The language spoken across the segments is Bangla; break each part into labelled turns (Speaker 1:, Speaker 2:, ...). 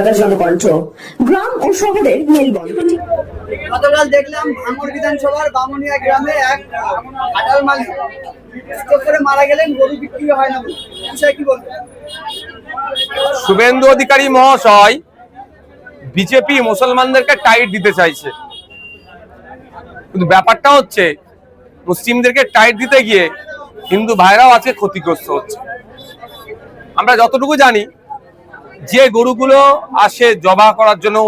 Speaker 1: কলকাতার জনকণ্ঠ, গ্রাম ও শহরের মেলবন্ধন।
Speaker 2: গতকাল দেখলাম ভাঙড় বিধানসভার বামুনিয়া গ্রামে এক আটাল মালিক করে মারা গেলেন, গরু বিক্রি হয় না বলে। বিষয় কি বলবেন?
Speaker 3: শুভেন্দু অধিকারী মহাশয় বিজেপি মুসলমানদেরকে টাইট দিতে চাইছে, কিন্তু ব্যাপারটা হচ্ছে মুসলিমদেরকে টাইট দিতে গিয়ে হিন্দু ভাইরাও আজকে ক্ষতিগ্রস্ত হচ্ছে। আমরা যতটুকু জানি, যে গরুগুলো আসে জবা করার জন্য,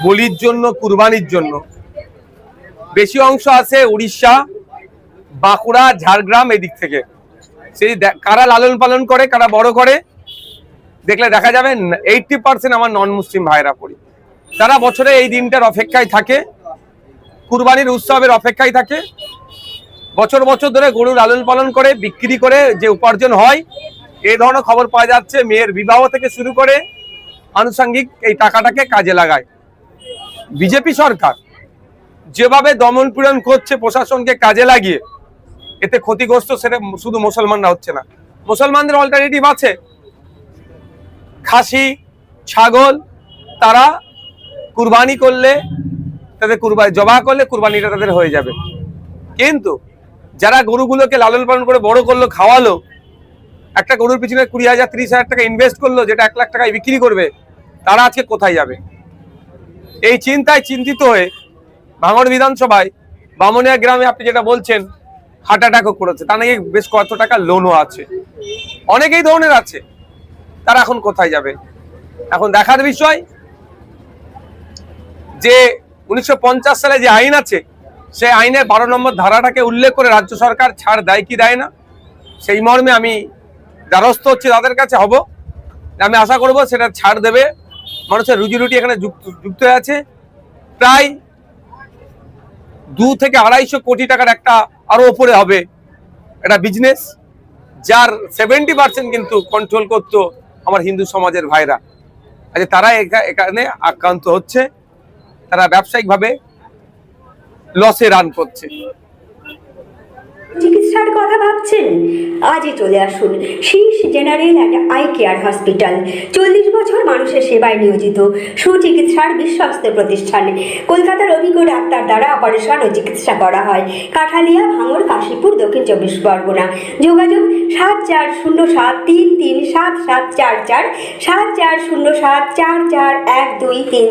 Speaker 3: বলির জন্য, কুরবানির জন্য, বেশি অংশ আসে উড়িষ্যা, বাঁকুড়া, ঝাড়গ্রাম এদিক থেকে। সেই কারা লালন পালন করে, কারা বড় করে, দেখলে দেখা যাবে 80% আমার নন মুসলিম ভাইরা পড়ি। তারা বছরে এই দিনটার অপেক্ষায় থাকে, কুরবানির উৎসবের অপেক্ষায় থাকে, বছর বছর ধরে গরু লালন পালন করে বিক্রি করে যে উপার্জন হয়, এই ধরনের খবর পাওয়া যাচ্ছে। মেয়ের বিবাহ থেকে শুরু করে আনুষঙ্গিক এই টাকাটাকে কাজে লাগায়। বিজেপি সরকার যেভাবে দমন পীড়ন করছে প্রশাসনকে কাজে লাগিয়ে, এতে ক্ষতিগ্রস্ত সেটা শুধু মুসলমানরা হচ্ছে না, মুসলমানদের অল্টারনেটিভ আছে। খাসি, ছাগল তারা কুরবানি করলে, তাদের কুরবানি জবা করলে কুরবানিটা তাদের হয়ে যাবে। কিন্তু যারা গরুগুলোকে লালন পালন করে বড় করলো, খাওয়ালো, একটা গরুর পিছনে 20,000 30,000 টাকা ইনভেস্ট করলো, যেটা 1 লাখ টাকায় বিক্রি করবে, তারা আজকে কোথায় যাবে? এই চিন্তায় চিন্তিত হয়ে ভাঙড় বিধানসভায় বামুনিয়া গ্রামে আপনি যেটা বলছেন হার্ট অ্যাটাকও করেছে, তা নাকি বেশ কত টাকা লোনও আছে, অনেকেই ধরনের আছে। তারা এখন কোথায় যাবে? এখন দেখার বিষয় যে 1950 সালে যে আইন আছে, সেই আইনের 12 নম্বর ধারাটাকে উল্লেখ করে রাজ্য সরকার ছাড় দেয় কি দেয় না, সেই মর্মে আমি দ্বারস্থ হচ্ছি তাদের কাছে হব। আমি আশা করব সেটা ছাড় দেবে। মানুষের রুজি রুটি এখানে যুক্ত হয়ে আছে। প্রায় 2 থেকে 250 কোটি টাকার একটা আরো উপরে হবে একটা বিজনেস, যার 70% কিন্তু কন্ট্রোল করতো আমার হিন্দু সমাজের ভাইরা। আচ্ছা, তারা এখানে আক্রান্ত হচ্ছে, তারা ব্যবসায়িকভাবে লসে রান করছে।
Speaker 4: চিকিৎসার কথা ভাবছেন? আজই চলে আসুন শীর্ষ general and eye care hospital. 40 বছর মানুষের সেবায় নিয়োজিত সুচিকিৎসার বিশ্বস্ত প্রতিষ্ঠান। কলকাতার অভিজ্ঞ ডাক্তার দ্বারা অপারেশন ও চিকিৎসা করা হয়। কাঠালিয়া, ভাঙড়, কাশীপুর, দক্ষিণ 24 পরগনা। যোগাযোগ 7407337744, 7407441233।